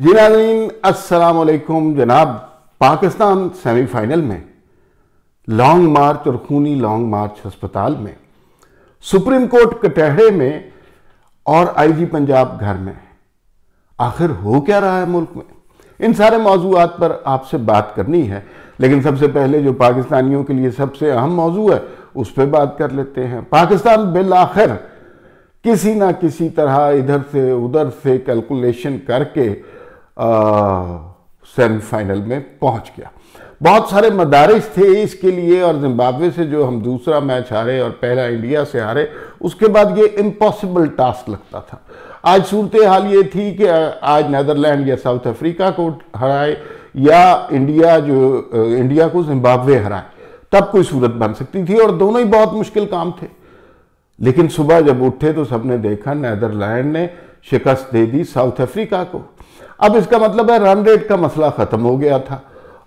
जी नाज़रीन अस्सलाम वालेकुम। जनाब, पाकिस्तान सेमीफाइनल में लॉन्ग मार्च और खूनी लॉन्ग मार्च अस्पताल में, सुप्रीम कोर्ट कटहरे में और आईजी पंजाब घर में। आखिर हो क्या रहा है मुल्क में? इन सारे मौजूआत पर आपसे बात करनी है, लेकिन सबसे पहले जो पाकिस्तानियों के लिए सबसे अहम मौजू है उस पर बात कर लेते हैं। पाकिस्तान बिल आखिर किसी ना किसी तरह इधर से उधर से कैलकुलेशन करके सेमीफाइनल में पहुंच गया। बहुत सारे मदारिस थे इसके लिए, और जिम्बाब्वे से जो हम दूसरा मैच हारे और पहला इंडिया से हारे, उसके बाद ये इम्पॉसिबल टास्क लगता था। आज सूरत हाल ये थी कि आज नीदरलैंड या साउथ अफ्रीका को हराए या इंडिया को जिम्बाब्वे हराए, तब कोई सूरत बन सकती थी, और दोनों ही बहुत मुश्किल काम थे। लेकिन सुबह जब उठे तो सबने देखा नीदरलैंड ने शिकस्त दे दी साउथ अफ्रीका को। अब इसका मतलब है रन रेट का मसला खत्म हो गया था,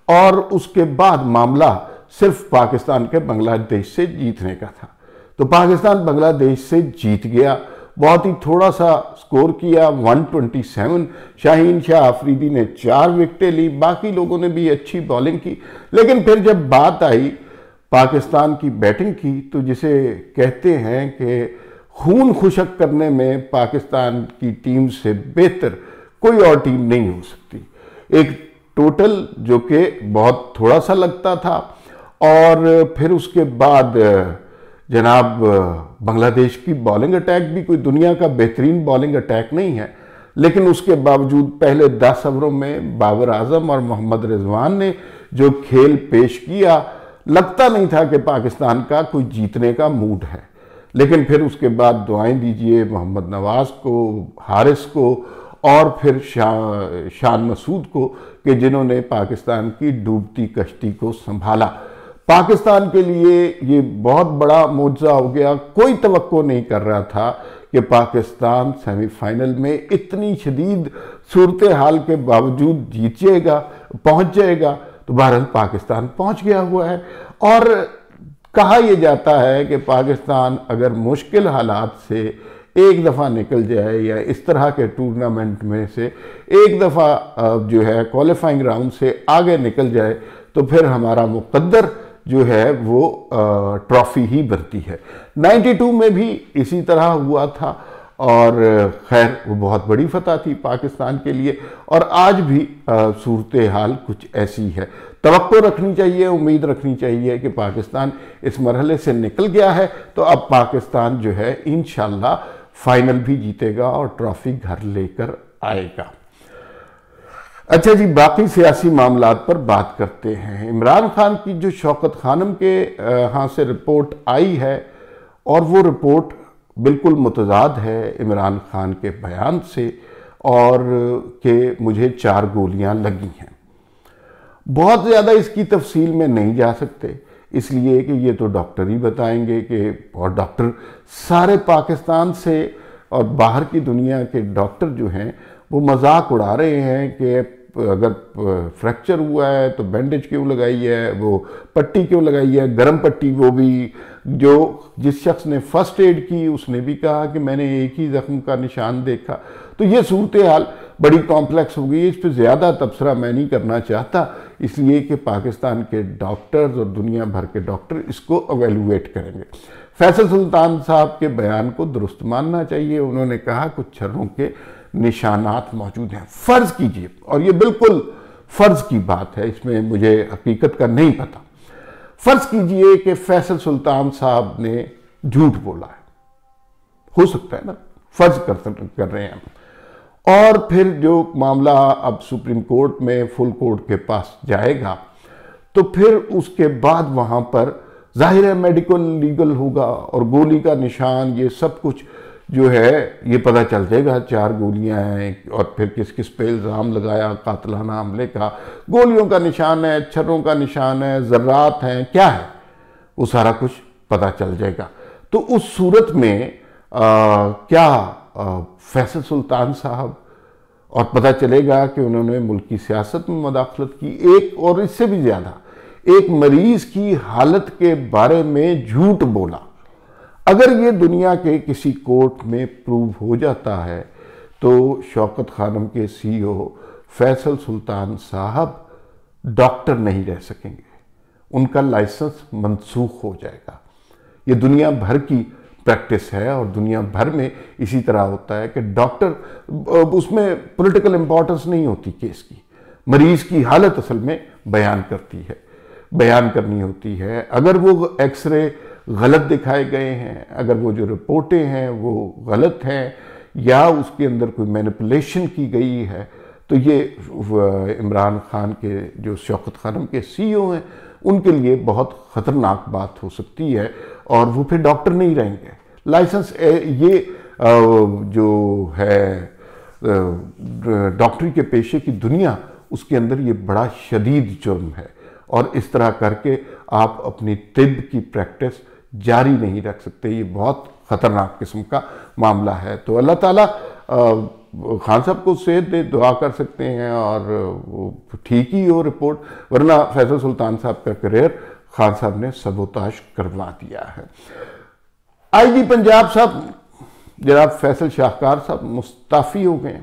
और उसके बाद मामला सिर्फ पाकिस्तान के बांग्लादेश से जीतने का था। तो पाकिस्तान बांग्लादेश से जीत गया, बहुत ही थोड़ा सा स्कोर किया, 127। शाहीन शाह अफरीदी ने 4 विकेटें ली, बाकी लोगों ने भी अच्छी बॉलिंग की। लेकिन फिर जब बात आई पाकिस्तान की बैटिंग की, तो जिसे कहते हैं कि खून खुशक करने में पाकिस्तान की टीम से बेहतर कोई और टीम नहीं हो सकती। एक टोटल जो कि बहुत थोड़ा सा लगता था, और फिर उसके बाद जनाब बांग्लादेश की बॉलिंग अटैक भी कोई दुनिया का बेहतरीन बॉलिंग अटैक नहीं है, लेकिन उसके बावजूद पहले 10 ओवरों में बाबर आजम और मोहम्मद रिजवान ने जो खेल पेश किया, लगता नहीं था कि पाकिस्तान का कोई जीतने का मूड है। लेकिन फिर उसके बाद दुआएं दीजिए मोहम्मद नवाज को, हारिस को और फिर शान मसूद को, कि जिन्होंने पाकिस्तान की डूबती कश्ती को संभाला। पाकिस्तान के लिए ये बहुत बड़ा मुआवजा हो गया। कोई तवक्को नहीं कर रहा था कि पाकिस्तान सेमीफाइनल में इतनी शदीद सूरत हाल के बावजूद जीत जाएगा, पहुंच जाएगा। तो बहरहाल पाकिस्तान पहुंच गया हुआ है, और कहा यह जाता है कि पाकिस्तान अगर मुश्किल हालात से एक दफ़ा निकल जाए या इस तरह के टूर्नामेंट में से एक दफ़ा जो है क्वालिफाइंग राउंड से आगे निकल जाए, तो फिर हमारा मुकद्दर जो है वो ट्रॉफी ही बनती है। 92 में भी इसी तरह हुआ था, और खैर वो बहुत बड़ी फतह थी पाकिस्तान के लिए, और आज भी सूरत हाल कुछ ऐसी है। तवक्को रखनी चाहिए, उम्मीद रखनी चाहिए कि पाकिस्तान इस मरहले से निकल गया है, तो अब पाकिस्तान जो है इंशाल्लाह फाइनल भी जीतेगा और ट्रॉफी घर लेकर आएगा। अच्छा जी, बाकी सियासी मामलात पर बात करते हैं। इमरान खान की जो शौकत खानम के यहाँ से रिपोर्ट आई है, और वो रिपोर्ट बिल्कुल मुतजाद है इमरान खान के बयान से, और कि मुझे 4 गोलियां लगी हैं। बहुत ज़्यादा इसकी तफसील में नहीं जा सकते, इसलिए कि ये तो डॉक्टर ही बताएंगे कि, और डॉक्टर सारे पाकिस्तान से और बाहर की दुनिया के डॉक्टर जो हैं वो मजाक उड़ा रहे हैं कि अगर फ्रैक्चर हुआ है तो बैंडेज क्यों लगाई है, वो पट्टी क्यों लगाई है, गर्म पट्टी। वो भी जो जिस शख्स ने फर्स्ट एड की उसने भी कहा कि मैंने एक ही जख्म का निशान देखा। तो ये सूरत हाल बड़ी कॉम्प्लेक्स हो गई है, इस पर ज़्यादा तबसरा मैं नहीं करना चाहता, इसलिए कि पाकिस्तान के डॉक्टर्स और दुनिया भर के डॉक्टर इसको एवेलुएट करेंगे। फैसल सुल्तान साहब के बयान को दुरुस्त मानना चाहिए। उन्होंने कहा कुछ छर्रों के निशानात मौजूद हैं। फ़र्ज़ कीजिए, और ये बिल्कुल फ़र्ज़ की बात है, इसमें मुझे हकीकत का नहीं पता, फ़र्ज़ कीजिए कि फैसल सुल्तान साहब ने झूठ बोला है, हो सकता है ना, फ़र्ज़ कर रहे हैं। और फिर जो मामला अब सुप्रीम कोर्ट में फुल कोर्ट के पास जाएगा, तो फिर उसके बाद वहाँ पर जाहिर है मेडिकल लीगल होगा, और गोली का निशान ये सब कुछ जो है ये पता चल जाएगा 4 गोलियां हैं, और फिर किस किस पे इल्ज़ाम लगाया कातलाना हमले का, गोलियों का निशान है, छर्रों का निशान है, ज़र्रात हैं, क्या है, वो सारा कुछ पता चल जाएगा। तो उस सूरत में क्या फैसल सुल्तान साहब, और पता चलेगा कि उन्होंने मुल्क की सियासत में मदाखलत की, एक और इससे भी ज़्यादा एक मरीज की हालत के बारे में झूठ बोला। अगर ये दुनिया के किसी कोर्ट में प्रूव हो जाता है तो शौकत खानम के CEO फैसल सुल्तान साहब डॉक्टर नहीं रह सकेंगे, उनका लाइसेंस मनसूख हो जाएगा। ये दुनिया भर की प्रैक्टिस है और दुनिया भर में इसी तरह होता है कि डॉक्टर, उसमें पॉलिटिकल इंपॉर्टेंस नहीं होती केस की, मरीज की हालत असल में बयान करनी होती है। अगर वो एक्सरे गलत दिखाए गए हैं, अगर वो जो रिपोर्टें हैं वो गलत हैं या उसके अंदर कोई मैनिपुलेशन की गई है, तो ये इमरान खान के जो शौकत खानम के सीईओ हैं उनके लिए बहुत ख़तरनाक बात हो सकती है और वो फिर डॉक्टर नहीं रहेंगे। लाइसेंस ये जो है डॉक्टरी के पेशे की दुनिया, उसके अंदर ये बड़ा शदीद जुर्म है और इस तरह करके आप अपनी तिब की प्रैक्टिस जारी नहीं रख सकते। ये बहुत ख़तरनाक किस्म का मामला है। तो अल्लाह ताला खान साहब को सेहत दे, दुआ कर सकते हैं और ठीक ही हो रिपोर्ट, वरना फैसल सुल्तान साहब का करियर खान साहब ने सबोताश करवा दिया है। आईजी पंजाब साहब जनाब फैसल शाहकार साहब मुस्ताफ़ी हो गए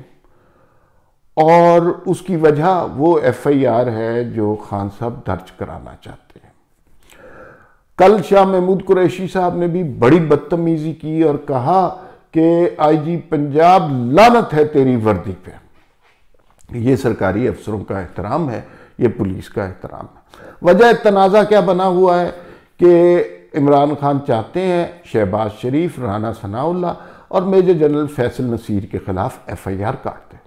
और उसकी वजह वो FIR है जो खान साहब दर्ज कराना चाहते हैं। कल शाह महमूद कुरैशी साहब ने भी बड़ी बदतमीजी की और कहा कि IG पंजाब लानत है तेरी वर्दी पे। ये सरकारी अफसरों का एहतराम है, ये पुलिस का एहतराम है। वजह तनाज़ा क्या बना हुआ है कि इमरान खान चाहते हैं शहबाज शरीफ, राना सनाउल्लाह और मेजर जनरल फैसल नसीर के खिलाफ FIR काट दें।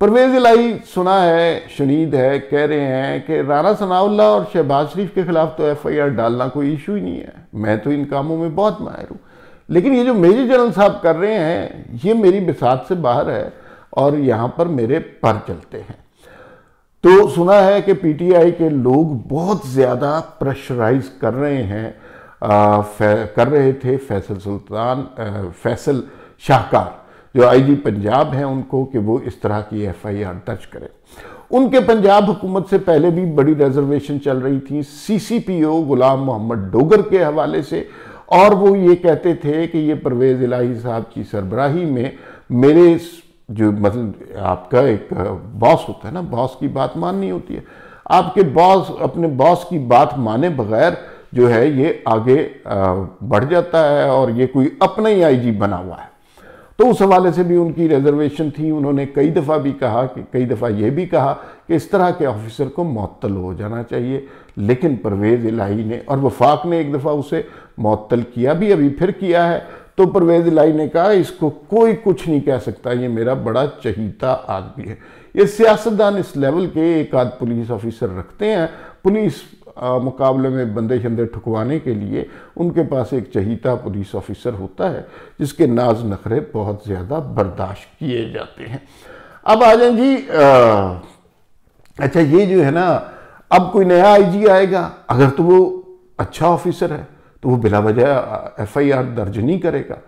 परवेज़ इलाही सुना है, शनीद है, कह रहे हैं कि राना सनाउल्लाह और शहबाज शरीफ के खिलाफ तो FIR डालना कोई इशू ही नहीं है, मैं तो इन कामों में बहुत माहिर हूँ। लेकिन ये जो मेजर जनरल साहब कर रहे हैं ये मेरी बिसात से बाहर है और यहाँ पर मेरे पर चलते हैं। तो सुना है कि PTI के लोग बहुत ज़्यादा प्रेशराइज कर रहे हैं, कर रहे थे फैसल शाहकार जो IG पंजाब हैं उनको कि वो इस तरह की FIR दर्ज करें। उनके पंजाब हुकूमत से पहले भी बड़ी रिजर्वेशन चल रही थी CCPO गुलाम मोहम्मद डोगर के हवाले से, और वो ये कहते थे कि ये परवेज़ इलाही साहब की सरबराही में मेरे जो मतलब आपका एक बॉस होता है ना, बॉस की बात माननी होती है, आपके बॉस अपने बॉस की बात माने बगैर जो है ये आगे बढ़ जाता है और ये कोई अपना ही IG बना हुआ है। तो उस हवाले से भी उनकी रिजर्वेशन थी। उन्होंने कई दफ़ा ये भी कहा कि इस तरह के ऑफिसर को मुअत्तल हो जाना चाहिए, लेकिन परवेज़ इलाही ने और वफाक ने एक दफ़ा उसे मुअत्तल किया भी, अभी फिर किया है। तो परवेज़ इलाही ने कहा इसको कोई कुछ नहीं कह सकता, ये मेरा बड़ा चहीता आदमी है। ये सियासतदान इस लेवल के एक आध पुलिस ऑफिसर रखते हैं, पुलिस मुकाबले में बंदे शंदे ठुकवाने के लिए उनके पास एक चहीता पुलिस ऑफिसर होता है जिसके नाज नखरे बहुत ज़्यादा बर्दाश्त किए जाते हैं। अब आ जाए जी, अच्छा ये जो है ना, अब कोई नया IG आएगा, अगर तो वो अच्छा ऑफिसर है तो वो बिला वजह FIR दर्ज नहीं करेगा,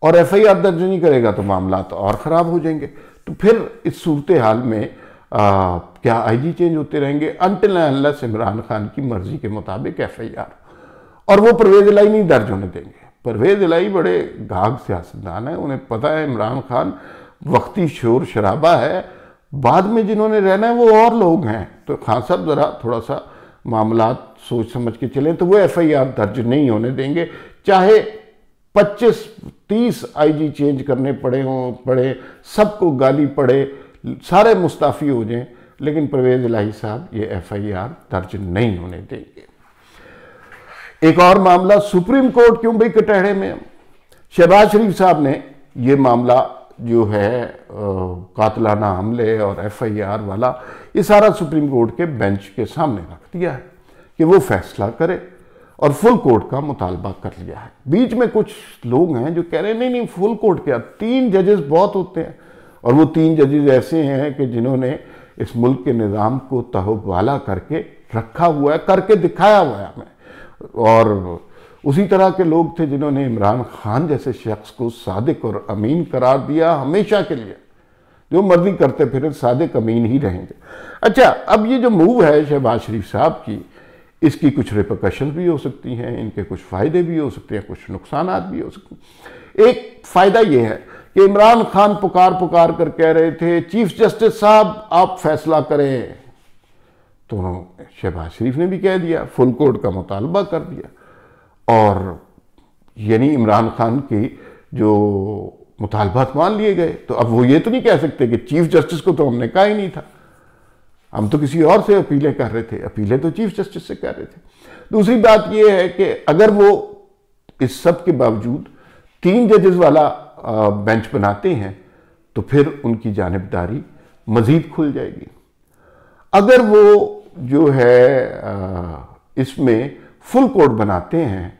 और FIR दर्ज नहीं करेगा तो मामला तो और ख़राब हो जाएंगे। तो फिर इस सूरत हाल में क्या IG चेंज होते रहेंगे अनटिल अनलेस इमरान खान की मर्जी के मुताबिक FIR, और वो परवेज़ इलाही नहीं दर्ज होने देंगे। परवेज़ इलाही बड़े गाग सियासतदान है, उन्हें पता है इमरान खान वक्ती शोर शराबा है, बाद में जिन्होंने रहना है वो और लोग हैं। तो खान साहब ज़रा थोड़ा सा मामला सोच समझ के चलें, तो वो FIR दर्ज नहीं होने देंगे, चाहे 25-30 IG चेंज करने पड़े, सबको गाली पड़े, सारे मुस्ताफ़ी हो जाएं, लेकिन परवेज़ इलाही साहब ये FIR दर्ज नहीं होने देंगे। एक और मामला सुप्रीम कोर्ट क्यों भाई कटहरे में, शहबाज शरीफ साहब ने ये मामला जो है कातलाना हमले और FIR वाला, ये सारा सुप्रीम कोर्ट के बेंच के सामने रख दिया है कि वो फैसला करे, और फुल कोर्ट का मुतालबा कर लिया है। बीच में कुछ लोग हैं जो कह रहे हैं नहीं फुल कोर्ट क्या, 3 जजेस बहुत होते हैं, और वो 3 जजेस ऐसे हैं कि जिन्होंने इस मुल्क के निज़ाम को तहवाला करके रखा हुआ है, करके दिखाया हुआ है हमें, और उसी तरह के लोग थे जिन्होंने इमरान खान जैसे शख्स को सादिक और अमीन करार दिया हमेशा के लिए, जो मर्जी करते फिर सादिक अमीन ही रहेंगे। अच्छा, अब ये जो मूव है शहबाज शरीफ साहब की, इसकी कुछ रिपरकशन भी हो सकती हैं, इनके कुछ फ़ायदे भी हो सकते हैं, कुछ नुकसान भी हो सकते हैं। एक फ़ायदा ये है कि इमरान खान पुकार पुकार कर कह रहे थे चीफ जस्टिस साहब आप फैसला करें, तो शहबाज शरीफ ने भी कह दिया, फुल कोर्ट का मुतालबा कर दिया और यानी इमरान खान की जो मुतालबात मान लिए गए। तो अब वो ये तो नहीं कह सकते कि चीफ जस्टिस को तो हमने कहा ही नहीं था, हम तो किसी और से अपीलें कर रहे थे, अपीलें तो चीफ जस्टिस से कर रहे थे। दूसरी बात यह है कि अगर वो इस सब के बावजूद 3 जजेस वाला बेंच बनाते हैं तो फिर उनकी जानिबदारी मजीद खुल जाएगी। अगर वो जो है इसमें फुल कोर्ट बनाते हैं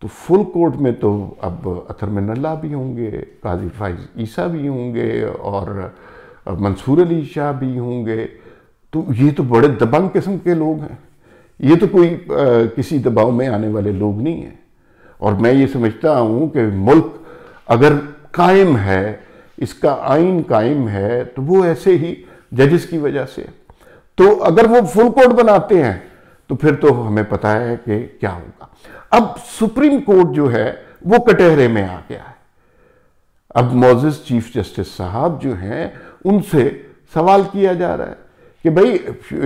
तो फुल कोर्ट में तो अब अतर मिनल्ला भी होंगे, काजी फाइज ईसा भी होंगे और मंसूर अली शाह भी होंगे। तो ये तो बड़े दबंग किस्म के लोग हैं, ये तो कोई किसी दबाव में आने वाले लोग नहीं हैं। और मैं ये समझता हूँ कि मुल्क अगर कायम है, इसका आइन कायम है, तो वो ऐसे ही जजेस की वजह से। तो अगर वो फुल कोर्ट बनाते हैं तो फिर तो हमें पता है कि क्या होगा। अब सुप्रीम कोर्ट जो है वो कटहरे में आ गया है। अब मोअज़्ज़ज़ चीफ जस्टिस साहब जो हैं उनसे सवाल किया जा रहा है कि भाई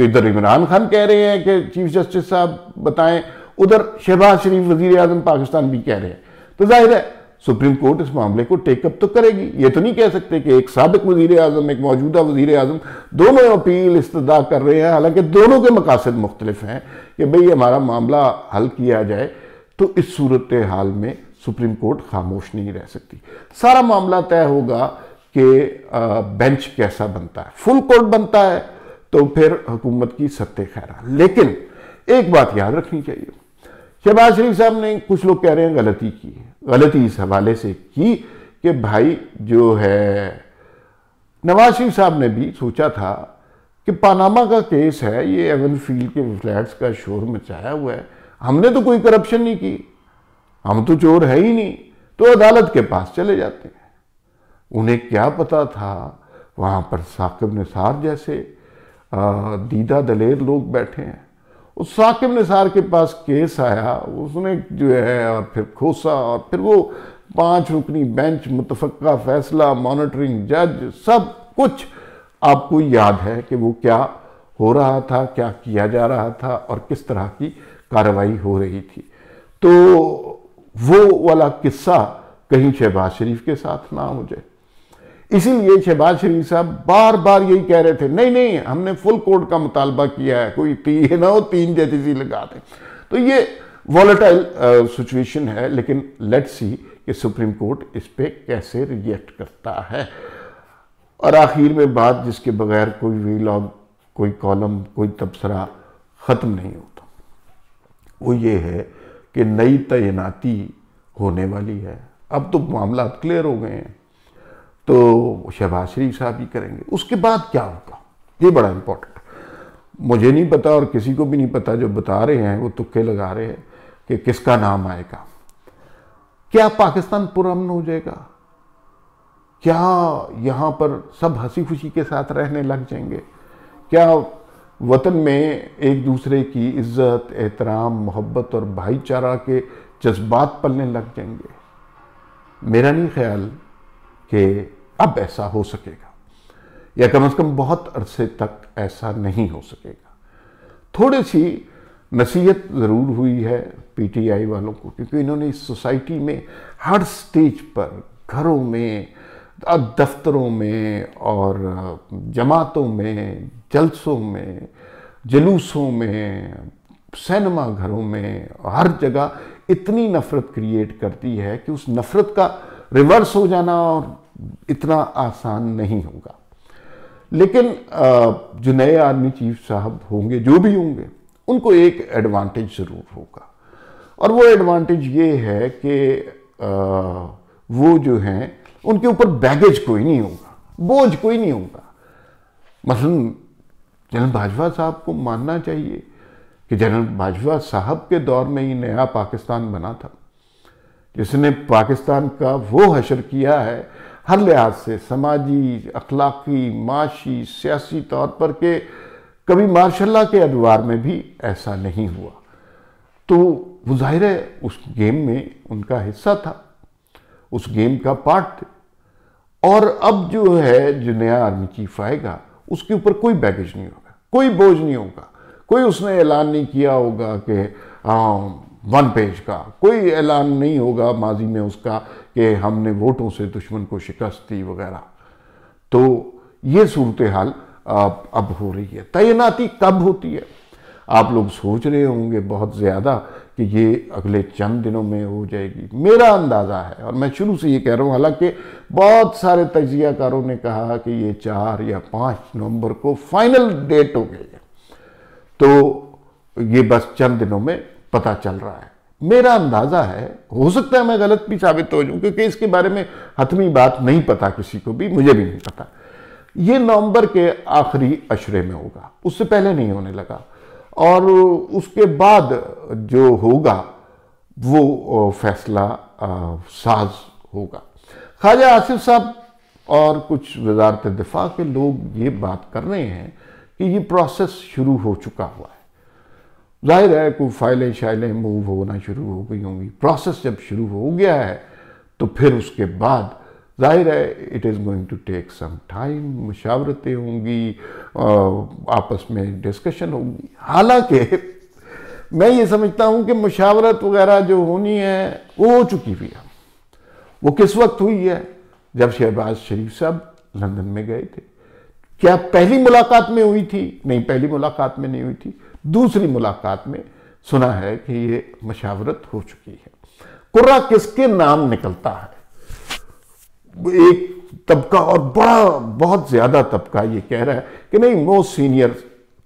इधर इमरान खान कह रहे हैं कि चीफ जस्टिस साहब बताएं, उधर शहबाज शरीफ वजीर आजम पाकिस्तान भी कह रहे हैं। तो जाहिर है सुप्रीम कोर्ट इस मामले को टेकअप तो करेगी। ये तो नहीं कह सकते कि एक साबिक वजीर आजम, एक मौजूदा वजीर आजम, दोनों अपील इस्तदा कर रहे हैं, हालांकि दोनों के मकासद मुख्तलिफ हैं कि भाई हमारा मामला हल किया जाए। तो इस सूरत हाल में सुप्रीम कोर्ट खामोश नहीं रह सकती। सारा मामला तय होगा कि बेंच कैसा बनता है। फुल कोर्ट बनता है तो फिर हुकूमत की सत्ते खैरा। लेकिन एक बात याद रखनी चाहिए, शहबाज शरीफ साहब ने, कुछ लोग कह रहे हैं गलती की, गलती इस हवाले से की कि भाई जो है नवाज शरीफ साहब ने भी सोचा था कि पानामा का केस है, ये एवन फील्ड के फ्लैट्स का शोर मचाया हुआ है, हमने तो कोई करप्शन नहीं की, हम तो चोर है ही नहीं, तो अदालत के पास चले जाते हैं। उन्हें क्या पता था वहां पर साकिब निसार जैसे दीदा दलेर लोग बैठे हैं। उस साकिब निसार के पास केस आया, उसने जो है और फिर खोसा और फिर वो 5 रुकनी बेंच, मुतफक्का फैसला, मॉनिटरिंग जज, सब कुछ आपको याद है कि वो क्या हो रहा था, क्या किया जा रहा था और किस तरह की कार्रवाई हो रही थी। तो वो वाला किस्सा कहीं शहबाज शरीफ के साथ ना हो जाए, इसीलिए शहबाज शरीफ साहब बार बार यही कह रहे थे, नहीं नहीं हमने फुल कोर्ट का मुतालबा किया है, कोई ये ना हो 3 जजेस ही लगा दें। तो ये वॉलेटाइल सिचुएशन है, लेकिन लेट्स सी कि सुप्रीम कोर्ट इस पे कैसे रिएक्ट करता है। और आखिर में बात जिसके बगैर कोई वीलॉग, कोई कॉलम, कोई तबसरा ख़त्म नहीं होता, वो ये है कि नई तैनाती होने वाली है। अब तो मामला क्लियर हो गए हैं, तो शहबाज शरीफ साहब ही करेंगे। उसके बाद क्या होगा ये बड़ा इंपॉर्टेंट, मुझे नहीं पता और किसी को भी नहीं पता। जो बता रहे हैं वो तुक्के लगा रहे हैं कि किसका नाम आएगा। क्या पाकिस्तान पुरअमन हो जाएगा? क्या यहाँ पर सब हंसी खुशी के साथ रहने लग जाएंगे? क्या वतन में एक दूसरे की इज्जत, एहतराम, मोहब्बत और भाईचारा के जज्बात पलने लग जाएंगे? मेरा नहीं ख्याल कि अब ऐसा हो सकेगा, या कम से कम बहुत अरसे तक ऐसा नहीं हो सकेगा। थोड़ी सी नसीहत ज़रूर हुई है पीटीआई वालों को, क्योंकि इन्होंने इस सोसाइटी में हर स्टेज पर, घरों में, दफ्तरों में और जमातों में, जलसों में, जुलूसों में, सिनेमा घरों में, हर जगह इतनी नफरत क्रिएट करती है कि उस नफरत का रिवर्स हो जाना और इतना आसान नहीं होगा। लेकिन जो नए आर्मी चीफ साहब होंगे, जो भी होंगे, उनको एक एडवांटेज ज़रूर होगा, और वो एडवांटेज ये है कि वो जो हैं उनके ऊपर बैगेज कोई नहीं होगा, बोझ कोई नहीं होगा। मसलन जनरल बाजवा साहब को मानना चाहिए कि जनरल बाजवा साहब के दौर में ही नया पाकिस्तान बना था, जिसने पाकिस्तान का वो हशर किया है हर लिहाज से, समाजी, अखलाकी, माशी, सियासी तौर पर, के कभी मार्शल्ला के अदवार में भी ऐसा नहीं हुआ। तो वो जाहिर है उस गेम में उनका हिस्सा था, उस गेम का पार्ट थे। और अब जो है जो नया आर्मी चीफ आएगा उसके ऊपर कोई बैगेज नहीं होगा, कोई बोझ नहीं होगा, कोई उसने ऐलान नहीं किया होगा कि 1 पेज का, कोई ऐलान नहीं होगा माजी में उसका कि हमने वोटों से दुश्मन को शिकस्त दी वगैरह। तो ये सूरत हाल अब हो रही है। तैनाती कब होती है? आप लोग सोच रहे होंगे बहुत ज़्यादा कि ये अगले चंद दिनों में हो जाएगी। मेरा अंदाज़ा है, और मैं शुरू से ये कह रहा हूँ, हालांकि बहुत सारे तजियाकारों ने कहा कि ये 4 या 5 नवंबर को फाइनल डेट हो गई है, तो ये बस चंद दिनों में पता चल रहा है। मेरा अंदाज़ा है, हो सकता है मैं गलत भी साबित हो जाऊँ, क्योंकि इसके बारे में हतमी बात नहीं पता किसी को भी, मुझे भी नहीं पता। ये नवंबर के आखिरी अशरे में होगा, उससे पहले नहीं होने लगा। और उसके बाद जो होगा वो फैसला साज होगा। ख्वाजा आसिफ साहब और कुछ वजारत दिफा के लोग ये बात कर रहे हैं कि ये प्रोसेस शुरू हो चुका हुआ है। जाहिर है कोई फाइलें शाइलें मूव होना शुरू हो गई होंगी। प्रोसेस जब शुरू हो गया है तो फिर उसके बाद जाहिर है it is going to take some time, मुशावरतें होंगी, आपस में डिस्कशन होगी। हालांकि मैं ये समझता हूँ कि मुशावरत वगैरह जो होनी है वो हो चुकी भी है। वो किस वक्त हुई है? जब शहबाज शरीफ साहब लंदन में गए थे। क्या पहली मुलाकात में हुई थी? नहीं, पहली मुलाकात में नहीं हुई थी। दूसरी मुलाकात में सुना है कि ये मशावरत हो चुकी है। कुर्रा किसके नाम निकलता है? एक तबका, और बड़ा बहुत ज्यादा तबका ये कह रहा है कि नहीं, मोस्ट सीनियर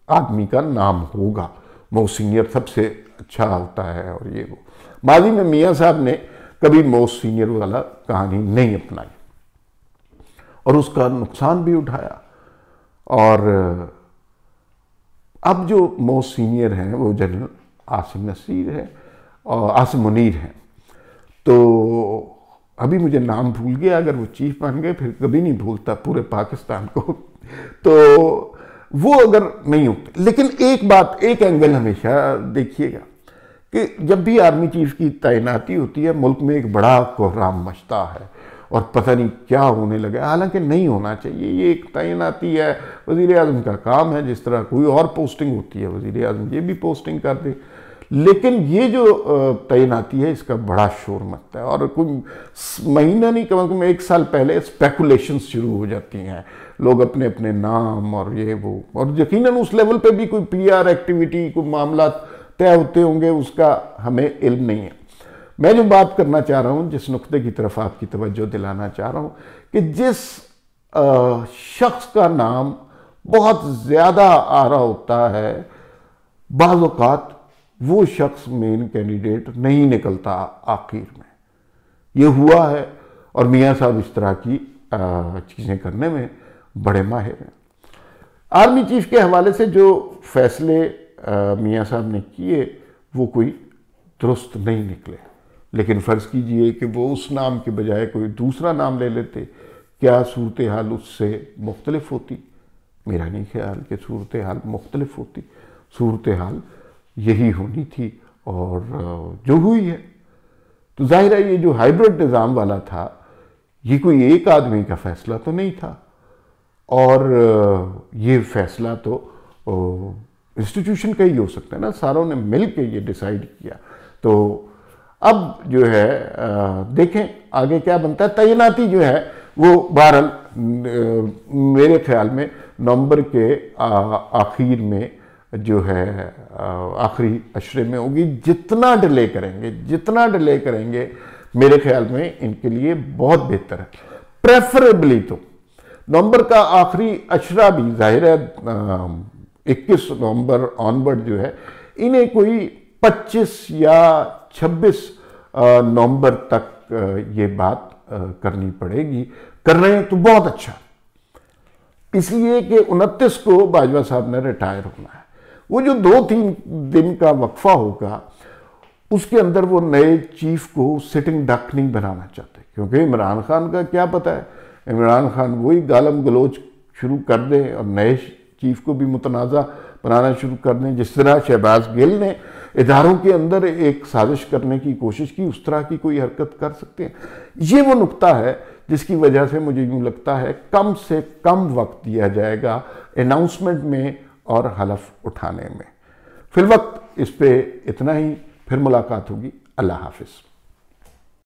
आदमी का नाम होगा, मोस्ट सीनियर सबसे अच्छा होता है और ये वो। माजी में मियाँ साहब ने कभी मोस्ट सीनियर वाला कहानी नहीं अपनाई और उसका नुकसान भी उठाया। और अब जो मोस्ट सीनियर हैं वो जनरल आसिम नसीर है और आसिम मुनीर हैं। तो अभी मुझे नाम भूल गया, अगर वो चीफ बन गए फिर कभी नहीं भूलता पूरे पाकिस्तान को। तो वो अगर नहीं होते, लेकिन एक बात, एक एंगल हमेशा देखिएगा कि जब भी आर्मी चीफ की तैनाती होती है मुल्क में एक बड़ा कोहराम मचता है और पता नहीं क्या होने लगा। हालांकि नहीं होना चाहिए, ये एक तैनाती है, वज़ीर आज़म का काम है। जिस तरह कोई और पोस्टिंग होती है वज़ीर आज़म ये भी पोस्टिंग कर दे, लेकिन ये जो तैनाती है इसका बड़ा शोर मचता है। और कोई महीना नहीं, कम से कम 1 साल पहले स्पेकुलेशंस शुरू हो जाती हैं, लोग अपने अपने नाम और ये वो, और यकीनन उस लेवल पे भी कोई PR एक्टिविटी, कोई मामला तय होते होंगे, उसका हमें इल्म नहीं है। मैं जो बात करना चाह रहा हूँ, जिस नुक्ते की तरफ आपकी तवज्जो दिलाना चाह रहा हूँ, कि जिस शख्स का नाम बहुत ज़्यादा आ रहा होता है, बाज़ औक़ात वो शख्स मेन कैंडिडेट नहीं निकलता आखिर में। ये हुआ है और मियाँ साहब इस तरह की चीज़ें करने में बड़े माहिर हैं। आर्मी चीफ के हवाले से जो फैसले मियाँ साहब ने किए वो कोई दुरुस्त नहीं निकले, लेकिन फ़र्ज़ कीजिए कि वो उस नाम के बजाय कोई दूसरा नाम ले लेते, क्या सूरत हाल उससे मुख्तलिफ होती? मेरा नहीं ख्याल कि सूरत हाल मुख्तलिफ होती। सूरत हाल यही होनी थी और जो हुई है। तो जाहिर है ये जो हाइब्रिड निज़ाम वाला था ये कोई एक आदमी का फैसला तो नहीं था, और ये फैसला तो इंस्टीट्यूशन का ही हो सकता है ना, सारों ने मिल के ये डिसाइड किया। तो अब जो है देखें आगे क्या बनता है। तैनाती जो है वो बहरहाल मेरे ख्याल में नवंबर के आखिर में जो है आखिरी अशरे में होगी। जितना डिले करेंगे मेरे ख्याल में इनके लिए बहुत बेहतर है। प्रेफरेबली तो नवंबर का आखिरी अशरा भी जाहिर है 21 नवंबर ऑनवर्ड जो है इन्हें कोई 25 या 26 नवंबर तक ये बात करनी पड़ेगी। कर रहे हैं तो बहुत अच्छा, इसलिए कि 29 को बाजवा साहब ने रिटायर होना है। वो जो 2-3 दिन का वक्फा होगा उसके अंदर वो नए चीफ को सिटिंग डक नहीं बनाना चाहते, क्योंकि इमरान खान का क्या पता है, इमरान खान वही गालम गलोच शुरू कर दें और नए चीफ को भी मुतनाज़ा बनाना शुरू कर दें। जिस तरह शहबाज गिल ने इदारों के अंदर एक साजिश करने की कोशिश की, उस तरह की कोई हरकत कर सकते हैं। ये वो नुक्ता है जिसकी वजह से मुझे यूँ लगता है कम से कम वक्त दिया जाएगा अनाउंसमेंट में और हलफ उठाने में। फिलवक्त इस पे इतना ही, फिर मुलाकात होगी। अल्लाह हाफिज़।